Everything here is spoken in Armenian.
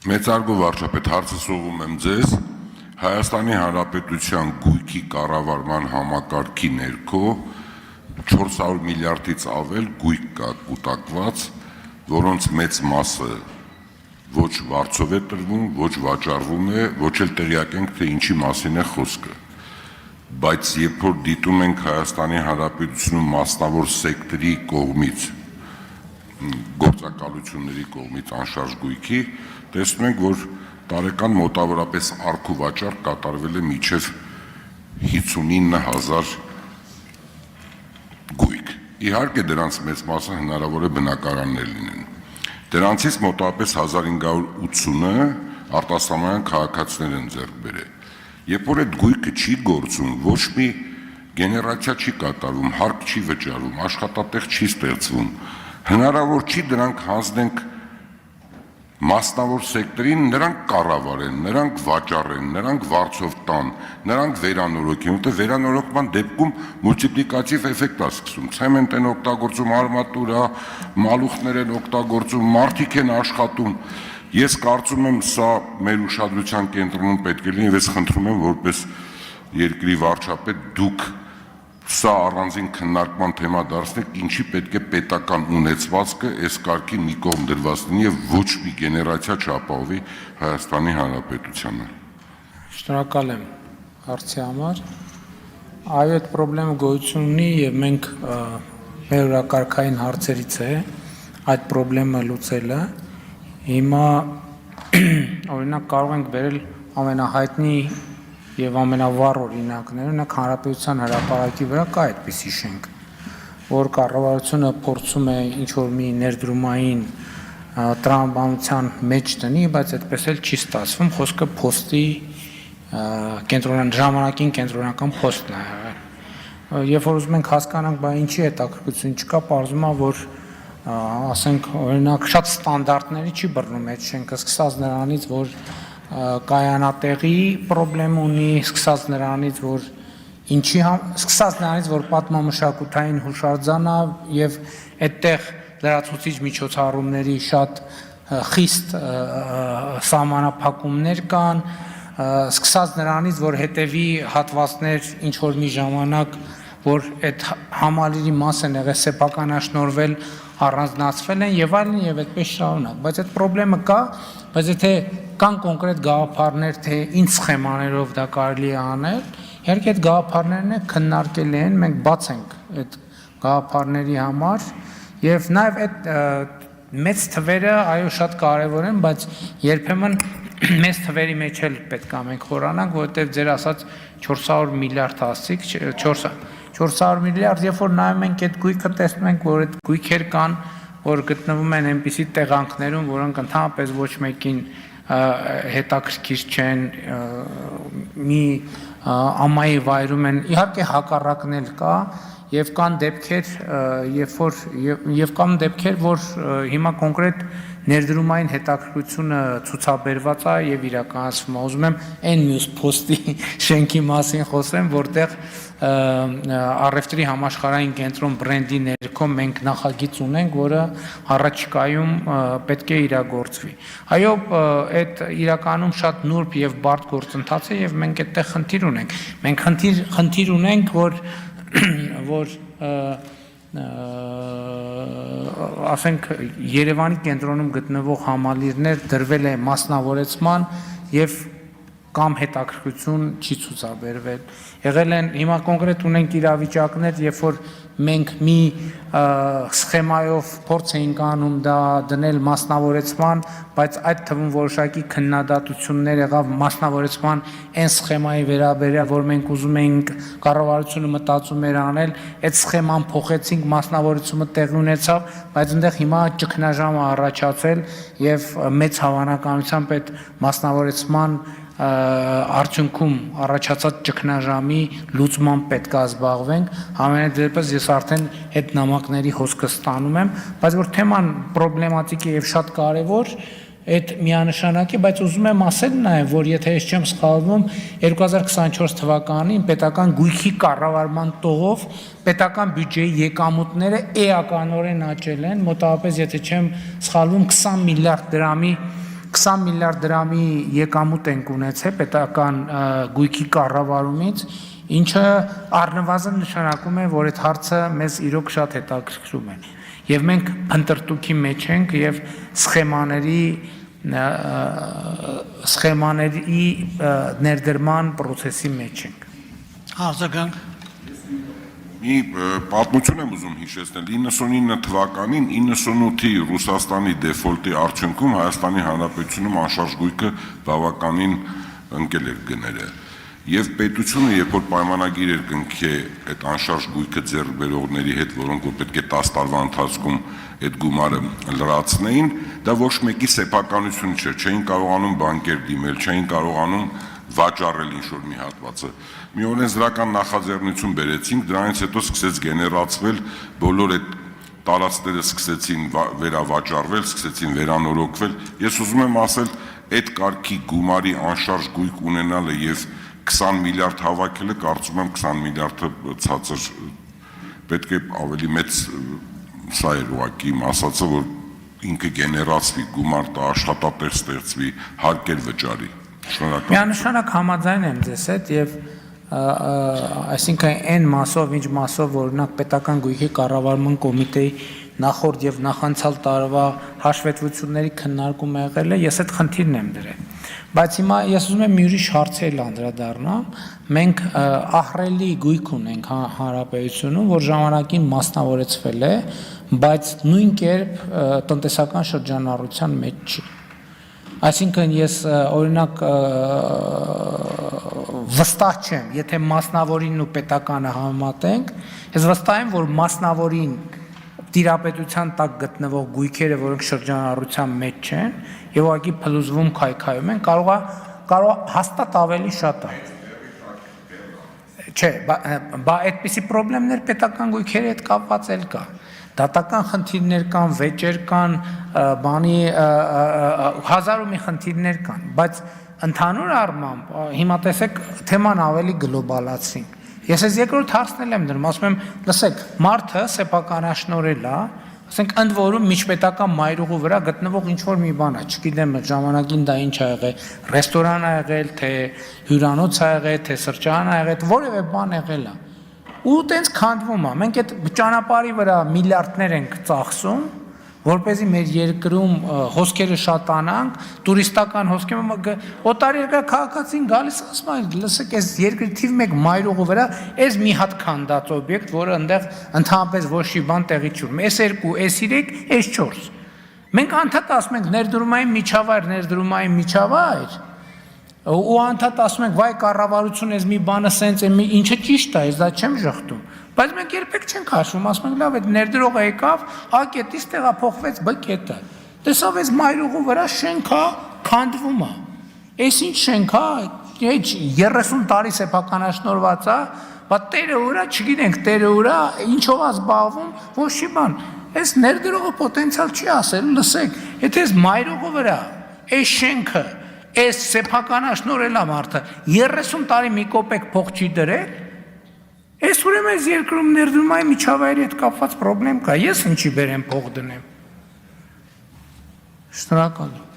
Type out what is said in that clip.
Մեծարգո վարչապետ, հարցս ուղղում եմ ձեզ, Հայաստանի Հանրապետության գույքի կառավարման համակարգի ներքո 400 միլիարդից ավել գույք կա կուտակված, որոնց մեծ մասը ոչ վարձով է տրվում, ոչ վաճառվում է, ոչ էլ տեղյակ ենք, թե ինչի մասին է խոսքը։ Բայց երբ որ դիտում ենք Հայաստանի Հանրապետությունում մասնավոր սեկտորի կողմից, գործակալությունների կողմից անշարժ գույքի, տեսնում ենք, որ տարեկան մոտավորապես առք ու վաճառք կատարվել է մինչև 59,000 գույք։ Իհարկե դրանց մեծ մասը հնարավոր է բնակարաններ լինեն։ Դրանցից մոտավորապես 1580-ը արտասահմանյան քաղաքացիներ են ձեռք բերել։ Երբ որ այդ գույքը չի գործում, ոչ մի գեներացիա չի կատարվում, հարկ չի վճարվում, աշխատատեղ չի ստեղծվում, հնարավոր չի դրանք հանձնենք մասնավոր սեկտորին, նրանք կառավարեն, նրանք վաճառեն, նրանք վարձով տան, նրանք վերանորոգեն, որտեղ վերանորոգման դեպքում մուլտիպլիկատիվ էֆեկտ է սկսում, ցեմենտ են օգտագործում, արմատուրա, մալուխներ են օգտագործում, մարդիկ են աշխատում։ Ես կարծում եմ, սա մեր ուշադրության կենտրոնում պետք է լինի, ես խնդրում եմ, որպես երկրի վարչապետ, դուք սա առանձին քննարկման թեմա դարձնեք, ինչի պետք է պետական ունեցվածքը այս կարգի մի կողմ դրված լինի եւ ոչ մի գեներացիա չապահովի Հայաստանի Հանրապետությանը։ Շնորհակալ եմ հարցի համար։ Այո, այդ խնդրը գոյություն ունի եւ մենք մեր օրակարգային հարցերից է այդ խնդրը լուծելը։ Հիմա օրինակ կարող ենք վերել ամենահայտնի եւ ամենավառ օրինակները, օրինակ Հանրապետության հրապարակի վրա կա այդպիսի շենք, որ կառավարությունը փորձում է ինչ-որ մի ներդրումային տրամաբանության մեջ տնի, բայց այդպես էլ չի ստացվում, խոսքը փոստի ժամանակին կենտրոնական փոստն է եղել։ Երբ որ ուզում ենք հասկանանք, բա ինչի հետաքրքրություն չկա, պարզվում է, որ ասենք օրինակ շատ ստանդարտների չի բռնում այդ շենքը, սկսած նրանից, որ կայանատեղի խնդրեմ ունի, սկսած նրանից, որ պատմամշակութային հուշարձան է եւ այդտեղ լրացուցիչ միջոցառումների շատ խիստ սահմանափակումներ կան, սկսած նրանից, որ հետևի հատվածներ ինչ որ մի ժամանակ, որ այդ համալիրի մաս են եղել սեփականաշնորհվել, առանձնացվել են եւ այլն եւ այդպես շարունակ, բայց այդ խնդրեմը կա, բայց եթե կան կոնկրետ գաղափարներ, թե ինչ սխեմաներով դա կարելի է անել, իհարկե այդ գաղափարներն է քննարկել են, մենք բաց ենք այդ գաղափարների համար եւ նաեւ այդ մեծ թվերը այո շատ կարեւոր են, բայց երբեմն մեծ թվերի մեջ էլ պետք է մենք խորանանք, որովհետեւ ձեր ասած 400 միլիարդ ասիկ, 400 միլիարդ, երբ որ նայում ենք այդ գույքը, տեսնում ենք, որ այդ գույքեր կան, որ գտնվում են այնպիսի տեղանքներում, որոնք ընդհանրապես ոչ մեկին հետաքրքիր չեն, մի ամայի վայրում են, իհարկե հակառակն էլ կա, եւ կան դեպքեր, որ հիմա կոնկրետ ներդրումային հետաքրքրությունը ցուցաբերված է եւ իրականացվում է։ Ուզում եմ այն մյուս փոստի շենքի մասին խոսեմ, որտեղ առևտրի համաշխարհային կենտրոն բրենդի ներքո մենք նախագիծ ունենք, որը առաջիկայում պետք է իրագործվի։ Այո, այդ իրականում շատ նուրբ եւ բարդ գործընթաց է եւ մենք այդտեղ խնդիր ունենք։ Մենք խնդիր ունենք, որ ասենք Երևանի կենտրոնում գտնվող համալիրներ դրվել է մասնավորեցման եւ կամ հետաքրքրություն չի ցուցաբերվել։ Եղել են հիմա կոնկրետ ունենք իրավիճակներ, երբ որ մենք մի սխեմայով փորձ էինք անում դա դնել մասնավորեցման, բայց այդ թվում որոշակի քննադատություններ եղավ մասնավորեցման այն սխեմայի վերաբերյալ, որ մենք ուզում էինք կառավարությունը մտածում էր անել, այդ սխեման փոխեցինք, մասնավորեցումը տեղի ունեցավ, բայց այնտեղ հիմա ճգնաժամ է առաջացել եւ մեծ հավանականությամբ այդ մասնավորեցման արդյունքում առաջացած ճգնաժամի լուծման պետք է զբաղվենք, համենայնդեպս ես արդեն այդ նամակների հոսքը ստանում եմ, բայց որ թեման պրոբլեմատիկ է եւ շատ կարեւոր, այդ միանշանակ է, բայց ուզում եմ ասել նաեւ, որ եթե ես չեմ սխալվում, 2024 թվականին պետական գույքի կառավարման տողով պետական բյուջեի եկամուտները էականորեն աճել են, մոտավորապես եթե չեմ սխալվում 20 միլիարդ դրամի 20 միլիարդ դրամի եկամուտ ենք ունեցել պետական գույքի կառավարումից, ինչը առնվազն նշանակում է, որ այդ հարցը մեզ իրոք շատ հետաքրքրում է։ Եվ մենք փնտրտուքի մեջ ենք եւ սխեմաների ներդրման process-ի մեջ ենք։ Արձագանք։ Մի պատմություն եմ ուզում հիշեցնել 99 թվականին 98-ի Ռուսաստանի դեֆոլտի արդյունքում Հայաստանի Հանրապետությունում անշարժ գույքը բավականին ընկել էր գները եւ պետությունը երբ որ պայմանագիր էր կնքի այդ անշարժ գույքը ձեռք բերողների հետ, որոնք որ պետք է 10 տարվա ընթացքում այդ գումարը լրացնեին, դա ոչ մեկի սեփականություն չէր, չէին կարողանում բանկեր դիմել, չէին կարողանում վաճառել ինչ-որ մի հատվածը։ Մի օրենսդրական նախաձեռնություն բերեցինք, դրանից հետո սկսեց գեներացվել բոլոր այդ տարածքները սկսեցին վերավաճառվել, սկսեցին վերանորոգվել։ Ես ուզում եմ ասել, այդ կարգի գումարի անշարժ գույք ունենալը եւ 20 միլիարդ հավաքելը, կարծում եմ 20 միլիարդը ցածր պետք է ավելի մեծ սա էր ուղղակի իմ ասածը, որ ինքը գեներացվի, գումար տա, աշխատատեղ ստեղծվի, հարկեր վճարի։ Շնորհակալ։ Միանշանակ համաձայն եմ ձեզ հետ եւ այսինքն այն մասով, ինչ մասով օրինակ պետական գույքի կառավարման կոմիտեի նախորդ եւ նախանցյալ տարվա հաշվետվությունների քննարկումը եղել է, ես այդ խնդիրն եմ դրել։ Բայց հիմա ես ուզում եմ մի ուրիշ հարցեր անդրադառնամ։ Մենք ահռելի գույք ունենք հանրապետությունում, որ ժամանակին մասնավորեցվել է, բայց նույն կերպ տնտեսական շրջանառության մեջ չի։ Այսինքն ես օրինակ վստահ չեմ, եթե մասնավորինն ու պետականը համեմատենք, ես վստահ եմ, որ մասնավորին տիրապետության տակ գտնվող գույքերը, որոնք շրջանառության մեջ չեն, եւ ուղղակի փլուզվում քայքայում են, կարող հաստատ ավելի շատ է։ Չէ, բա այդպիսի խնդիրներ պետական գույքերի հետ կապված էլ կա։ Դատական խնդիրներ կան, վեճեր կան, բանի հազար ու մի խնդիրներ կան, բայց ընդհանուր առմամբ հիմա տեսեք թեման ավելի գլոբալացրինք։ Ես այս երկրորդ հարցն եմ դրում, ասում եմ, լսեք, մարդը սեփականաշնորհել է, ասենք ընդ որում միջպետական մայրուղու վրա գտնվող ինչ որ մի բան է, չգիտեմ ժամանակին դա ինչ ա եղել, ռեստորան ա եղել, թե հյուրանոց ա եղել, թե սրճարան ա եղել, որևէ բան եղել է։ Ու տենց քանդվում է։ Մենք այդ ճանապարհի վրա միլիարդներ ենք ծախսում, որպեսզի մեր երկրում հոսքերը շատանանք, տուրիստական հոսքերը, օտարերկրյա քաղաքացին գալիս ասում է, լսեք, այս երկրի թիվ 1 մայրուղու վրա այս մի հատ քանդած օբյեկտ, որը այնտեղ ընդհանրապես ոչ մի բան տեղի չունի։ Այս 2, այս 3, այս 4։ Մենք անդադ ասում ենք ներդրումային միջավայր, ու անդադ ասում ենք, վայ կառավարություն այս մի բանը սենց է, ինչը ճիշտ է, ես դա չեմ ժխտում։ Բայց մենք երբեք չենք հաշվում, ասում ենք, լավ, այդ ներդրողը եկավ, A կետից տեղափոխվեց B կետը։ Տեսավ այս մայրուղու վրա շենք է, քանդվում է։ Այս ինչ շենք է, 30 տարի սեփականաշնորհված է, բայց տերը ուրա, չգիտենք տերը ուրա, ինչով է զբաղվում, ոչ մի բան։ Այս ներդրողը պոտենցիալ չի ասել, լսեք, եթե այս մայրուղու վրա, այս շենքը, այս սեփականաշնորհել է մարդը, 30 տարի մի կոպեկ փող չի դրել, այս ուրեմն այս երկրում ներդրումային միջավայրի հետ կապված խնդրեմ կա, ես ինչի բերեմ փող դնեմ։ Շնորհակալ եմ։